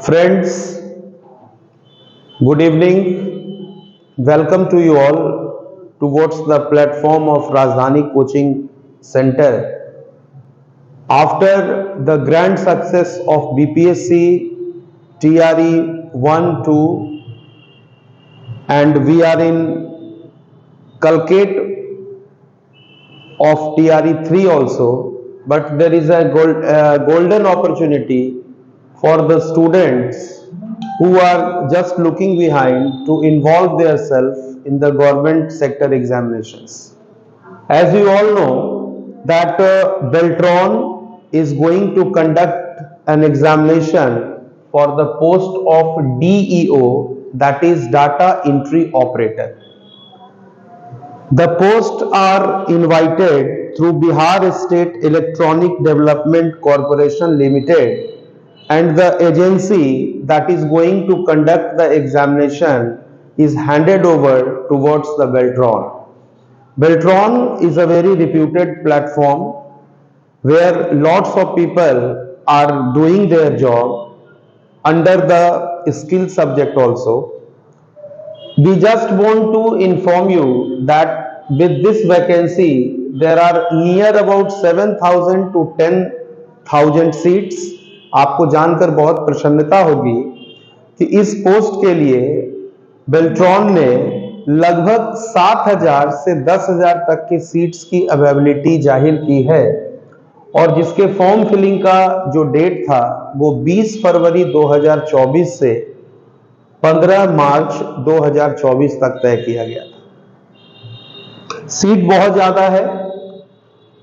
Friends, good evening. Welcome to you all towards the platform of Rajdhani Coaching Center. After the grand success of BPSC, TRE 1, 2, and we are in Calcate of TRE 3 also, but there is a golden opportunity for the students who are just looking behind to involve themselves in the government sector examinations. As you all know that Beltron is going to conduct an examination for the post of DEO, that is data entry operator. The posts are invited through Bihar State Electronic Development Corporation Limited, and the agency that is going to conduct the examination is handed over towards the Beltron. Beltron is a very reputed platform where lots of people are doing their job under the skill subject also. We just want to inform you that with this vacancy, there are near about 7,000 to 10,000 seats. आपको जानकर बहुत प्रसन्नता होगी कि इस post के लिए बेल्ट्रॉन ने लगभग 7,000 से 10,000 तक की सीट्स की अवेलेबिलिटी जाहिर की है, और जिसके फॉर्म फिलिंग का जो डेट था वो 20 फरवरी 2024 से 15 मार्च 2024 तक तय किया गया था। सीट बहुत ज्यादा है,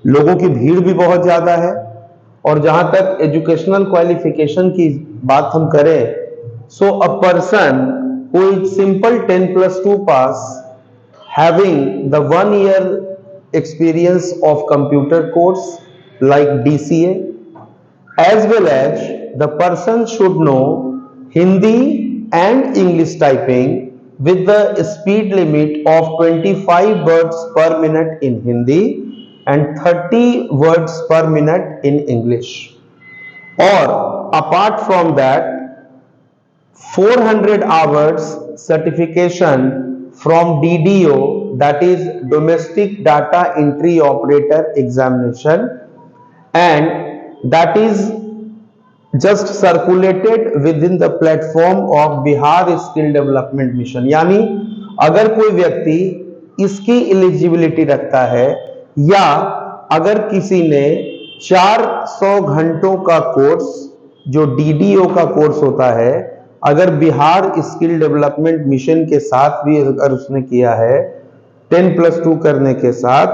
लोगों की भीड़ भी बहुत ज्यादा है, और जहां तक एजुकेशनल क्वालिफिकेशन की बात हम करें, so a person who is simple 10+2 pass having the 1 year experience of computer course like DCA, as well as the person should know Hindi and English typing with the speed limit of 25 words per minute in Hindi and 30 words per minute in English. Or apart from that, 400 hours certification from DDO, that is Domestic Data Entry Operator examination, and that is just circulated within the platform of Bihar Skill Development Mission. यानी अगर कोई व्यक्ति इसकी eligibility रखता है, या अगर किसी ने 400 घंटों का कोर्स, जो DDO का कोर्स होता है, अगर बिहार स्किल डेवलपमेंट मिशन के साथ भी अगर उसने किया है 10+2 करने के साथ,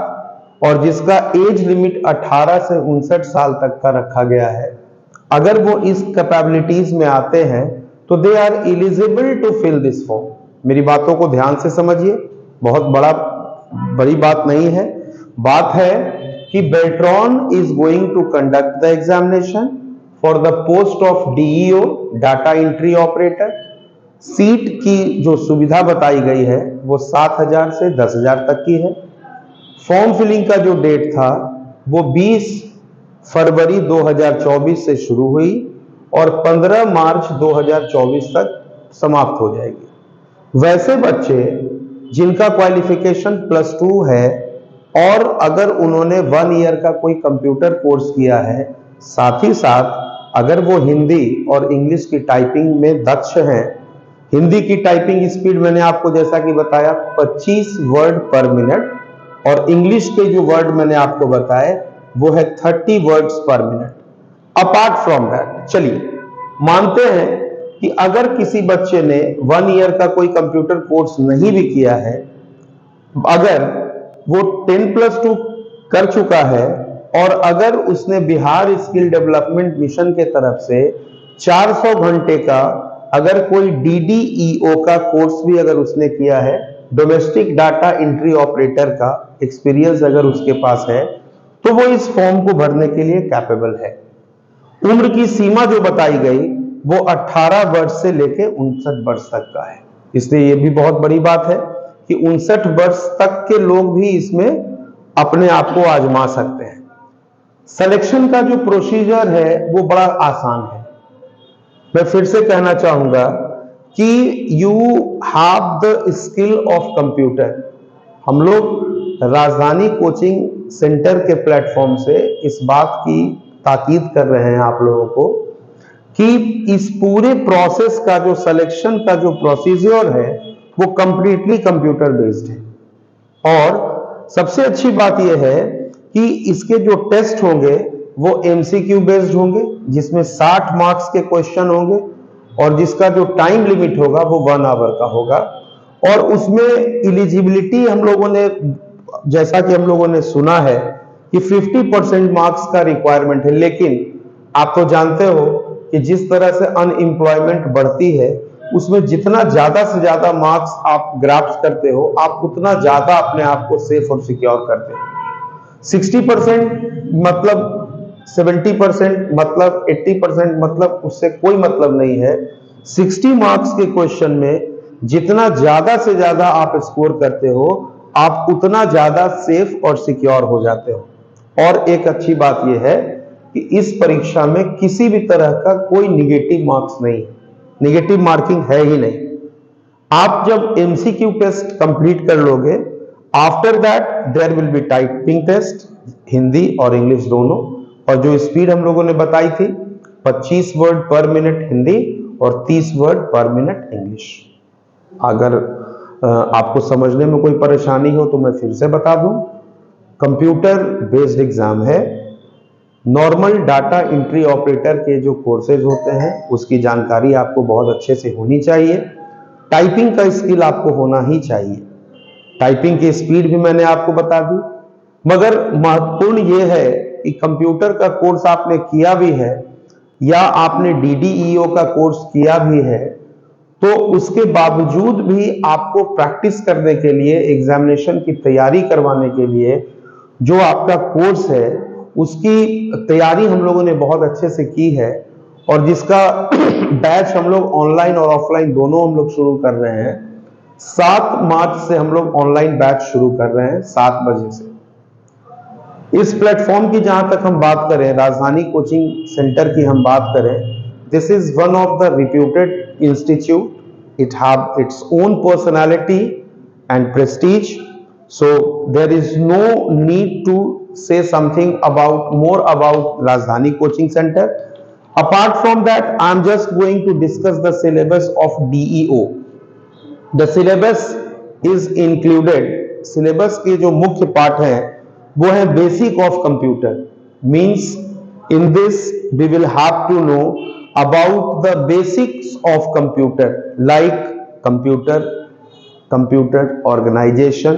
और जिसका एज लिमिट 18 से 59 साल तक का रखा गया है, अगर वो इस कैपेबिलिटीज में आते हैं तो they are eligible to fill this form. मेरी बातों को ध्यान से समझिए, बहुत बड़ी बात नहीं है। बात है कि Beltron is going to conduct the examination for the post of DEO data entry operator. Seat की जो सुविधा बताई गई है वो 7,000 से 10,000 तक की है। फॉर्म फिलिंग का जो डेट था वो 20 फरवरी 2024 से शुरू हुई और 15 मार्च 2024 तक समाप्त हो जाएगी। वैसे बच्चे जिनका क्वालिफिकेशन +2 है, और अगर उन्होंने 1 year का कोई कंप्यूटर कोर्स किया है, साथ ही साथ अगर वो हिंदी और इंग्लिश की टाइपिंग में दक्ष हैं, हिंदी की टाइपिंग स्पीड मैंने आपको जैसा कि बताया 25 वर्ड पर मिनट, और इंग्लिश के जो वर्ड मैंने आपको बताए वो है 30 वर्ड्स पर मिनट। अपार्ट फ्रॉम दैट, चलिए मानते हैं कि अगर किसी बच्चे ने 1 year का कोई कंप्यूटर कोर्स नहीं भी किया है, अगर वो 10+2 कर चुका है, और अगर उसने बिहार स्किल डेवलपमेंट मिशन के तरफ से 400 घंटे का अगर कोई DDEO का कोर्स भी अगर उसने किया है, डोमेस्टिक डाटा एंट्री ऑपरेटर का एक्सपीरियंस अगर उसके पास है, तो वो इस फॉर्म को भरने के लिए कैपेबल है। उम्र की सीमा जो बताई गई वो 18 वर्ष से लेकर 59 वर्ष तक का है। इसलिए ये भी बहुत बड़ी बात है कि 59 वर्ष तक के लोग भी इसमें अपने आप को आजमा सकते हैं। सिलेक्शन का जो प्रोसीजर है वो बड़ा आसान है। मैं फिर से कहना चाहूंगा कि you have the skill of computer. हम लोग राजधानी कोचिंग सेंटर के प्लेटफॉर्म से इस बात की ताकीद कर रहे हैं आप लोगों को कि इस पूरे प्रोसेस का जो सिलेक्शन का जो प्रोसीजर है वो कंप्लीटली कंप्यूटर बेस्ड है। और सबसे अच्छी बात यह है कि इसके जो टेस्ट होंगे वो एमसीक्यू बेस्ड होंगे, जिसमें 60 मार्क्स के क्वेश्चन होंगे और जिसका जो टाइम लिमिट होगा वो 1 आवर का होगा। और उसमें एलिजिबिलिटी हम लोगों ने, जैसा कि हम लोगों ने सुना है कि 50% मार्क्स का रिक्वायरमेंट है, लेकिन आप तो जानते हो कि जिस तरह से अनएम्प्लॉयमेंट बढ़ती है उसमें जितना ज्यादा से ज्यादा मार्क्स आप ग्राफ्ट करते हो आप उतना ज्यादा अपने आप को सेफ और सिक्योर करते हो। 60% मतलब 70% मतलब 80% मतलब उससे कोई मतलब नहीं है। 60 मार्क्स के क्वेश्चन में जितना ज्यादा से ज्यादा आप स्कोर करते हो आप उतना ज्यादा सेफ और सिक्योर हो जाते हो। और एक अच्छी बात यह है कि इस परीक्षा में किसी भी तरह का कोई निगेटिव मार्क्स नहीं, निगेटिव मार्किंग है ही नहीं। आप जब एमसीक्यू टेस्ट कंप्लीट कर लोगे, after that there will be typing test, Hindi और इंग्लिश दोनों। और जो स्पीड हम लोगों ने बताई थी 25 वर्ड पर मिनट हिंदी और 30 वर्ड पर मिनट इंग्लिश। अगर आपको समझने में कोई परेशानी हो तो मैं फिर से बता दूं, कंप्यूटर बेस्ड एग्जाम है। नॉर्मल डाटा एंट्री ऑपरेटर के जो कोर्सेज होते हैं उसकी जानकारी आपको बहुत अच्छे से होनी चाहिए। टाइपिंग का स्किल आपको होना ही चाहिए। टाइपिंग की स्पीड भी मैंने आपको बता दी। मगर महत्वपूर्ण यह है कि कंप्यूटर का कोर्स आपने किया भी है या आपने डीडीईओ का कोर्स किया भी है तो उसके बावजूद भी आपको प्रैक्टिस करने के लिए, एग्जामिनेशन की तैयारी करवाने के लिए जो आपका कोर्स है उसकी तैयारी हम लोगों ने बहुत अच्छे से की है। और जिसका बैच हम लोग ऑनलाइन और ऑफलाइन दोनों हम लोग शुरू कर रहे हैं। 7 मार्च से हम लोग ऑनलाइन बैच शुरू कर रहे हैं 7 बजे से। इस प्लेटफॉर्म की जहां तक हम बात करें, राजधानी कोचिंग सेंटर की हम बात करें, this is one of the reputed institute. It have its own personality and Prestige, so there is no need to say something about more about Rajdhani coaching center. Apart from that, I am just going to discuss the syllabus of DEO. The syllabus is included, syllabus के जो मुख्य पाठ हैं वो है basic of computer. Means in this we will have to know about the basics of computer like computer organization,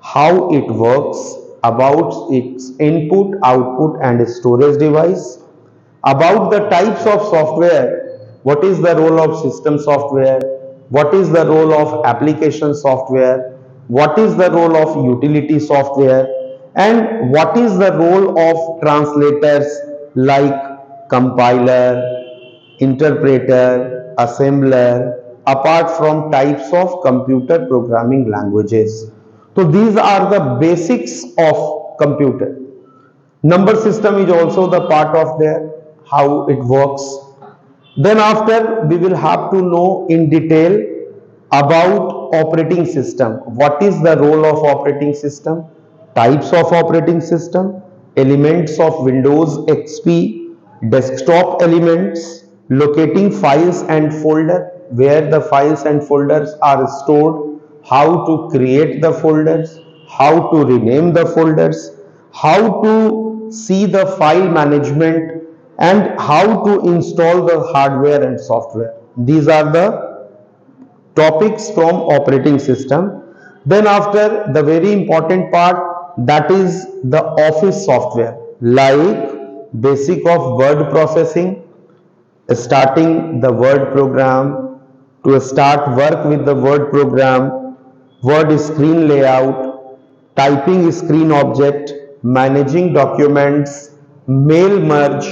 how it works, about its input, output and storage device, about the types of software, what is the role of system software, what is the role of application software, what is the role of utility software, and what is the role of translators like compiler, interpreter, assembler, apart from types of computer programming languages. So these are the basics of computer. Number system is also the part of there, how it works. Then after we will have to know in detail about operating system. What is the role of operating system? Types of operating system, elements of Windows XP, desktop elements, locating files and folder, where the files and folders are stored, how to create the folders, how to rename the folders, how to see the file management, and how to install the hardware and software. These are the topics from operating system. Then after, the very important part, that is the office software, like basic of word processing, starting the word program, to start work with the word program, word screen layout, typing screen object, managing documents, mail merge,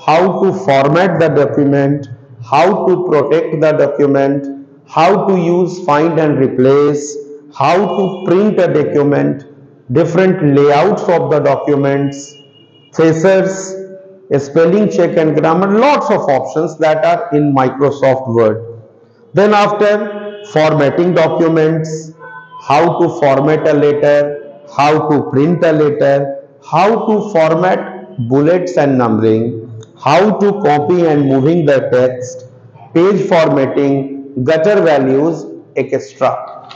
how to format the document, how to protect the document, how to use find and replace, how to print a document, different layouts of the documents, facers, spelling check and grammar, lots of options that are in Microsoft Word. Then after, formatting documents, how to format a letter, how to print a letter, how to format bullets and numbering, how to copy and moving the text, page formatting, gutter values, etc.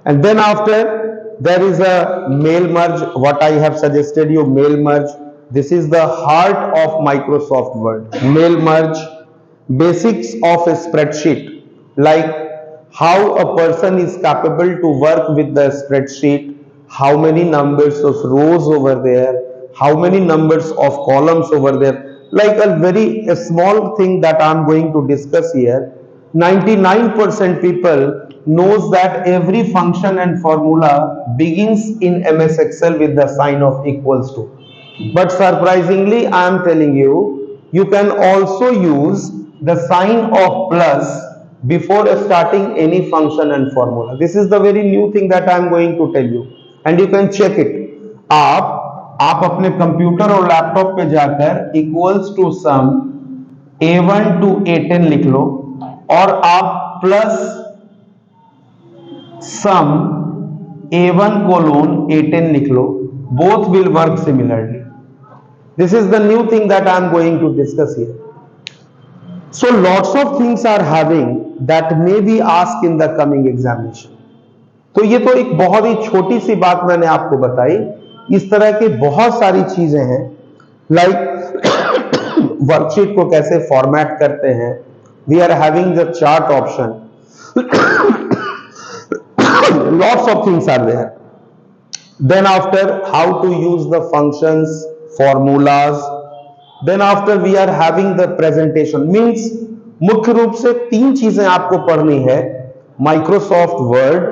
And then after, there is a mail merge, what I have suggested you, mail merge. This is the heart of Microsoft Word. Mail merge, basics of a spreadsheet, like how a person is capable to work with the spreadsheet, how many numbers of rows over there, how many numbers of columns over there, like a small thing that I am going to discuss here. 99% people knows that every function and formula begins in MS Excel with the sign of equals to. But surprisingly, I am telling you, you can also use the sign of plus before starting any function and formula. This is the very new thing that I am going to tell you, and you can check it. आप अपने computer और laptop पे जाकर equals to some A1 to A10 लिख लो, और आप plus सम A1 colon A10 लिख लो. Both will work similarly. This is the new thing that I am going to discuss here. So lots of things are having that may be asked in the coming examination. तो ये तो एक बहुत ही छोटी सी बात मैंने आपको बताई. इस तरह की बहुत सारी चीजें हैं, लाइक वर्कशीट को कैसे फॉर्मेट करते हैं. We are having the chart option. Lots of things are there. Then after, how to use the functions, formulas. Then after, we are having the presentation. Means मुख्य रूप से तीन चीजें आपको पढ़नी है: माइक्रोसॉफ्ट वर्ड,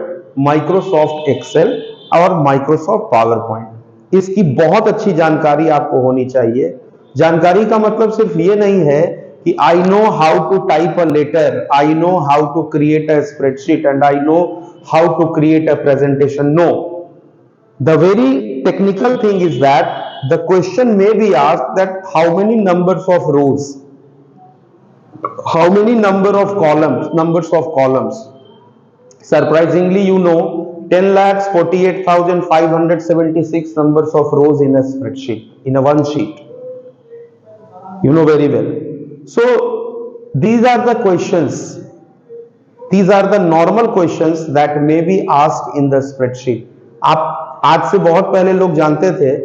माइक्रोसॉफ्ट एक्सेल और Microsoft power point. इसकी बहुत अच्छी जानकारी आपको होनी चाहिए. जानकारी का मतलब सिर्फ ये नहीं है कि I know how to type a letter, I know how to create a spreadsheet and I know how to create a presentation. No, the very technical thing is that the question may be asked that how many numbers of rows, how many numbers of columns. Surprisingly, you know, 10,48,576 numbers of rows in a spreadsheet, in a one sheet. You know very well. So these are the questions. These are the normal questions that may be asked in the spreadsheet. आप आज से बहुत पहले लोग जानते थे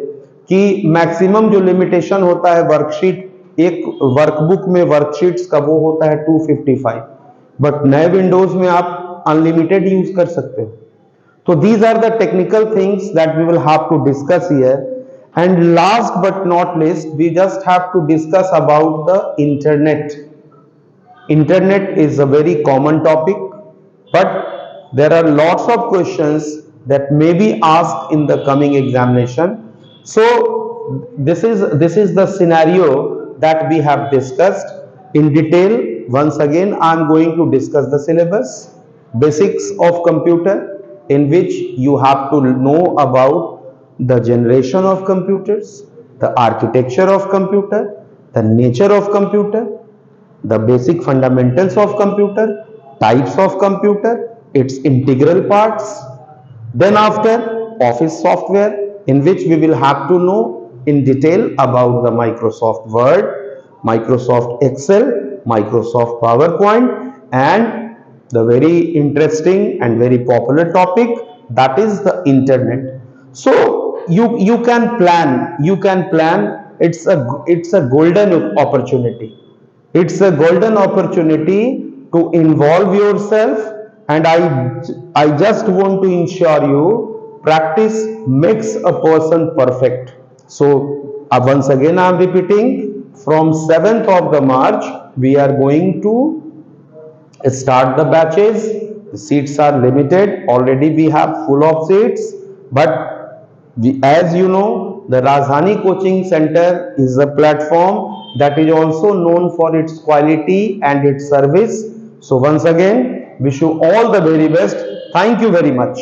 कि maximum जो लिमिटेशन होता है वर्कशीट, एक वर्कबुक में वर्कशीट्स का, वो होता है 255, बट नए विंडोज में आप अनलिमिटेड यूज कर सकते हो. तो these are the technical things that we will have to discuss here. And last but not least, we just have to discuss about the internet. Internet is a very common topic, but there are lots of questions that may be asked in the coming examination. So this is the scenario that we have discussed in detail. Once again, I am going to discuss the syllabus, basics of computer, in which you have to know about the generation of computers, the architecture of computer, the nature of computer, the basic fundamentals of computer, types of computer, its integral parts. Then after, office software, in which we will have to know in detail about the Microsoft Word, Microsoft Excel, Microsoft PowerPoint, and the very interesting and very popular topic, that is the internet. So you can plan. It's a golden opportunity. It's a golden opportunity to involve yourself, and I just want to ensure you, practice makes a person perfect. So once again I am repeating, from 7th of the March we are going to start the batches. The seats are limited. Already we have full of seats, but as you know, the Rajdhani Coaching Center is a platform that is also known for its quality and its service. So once again, wish you all the very best. Thank you very much.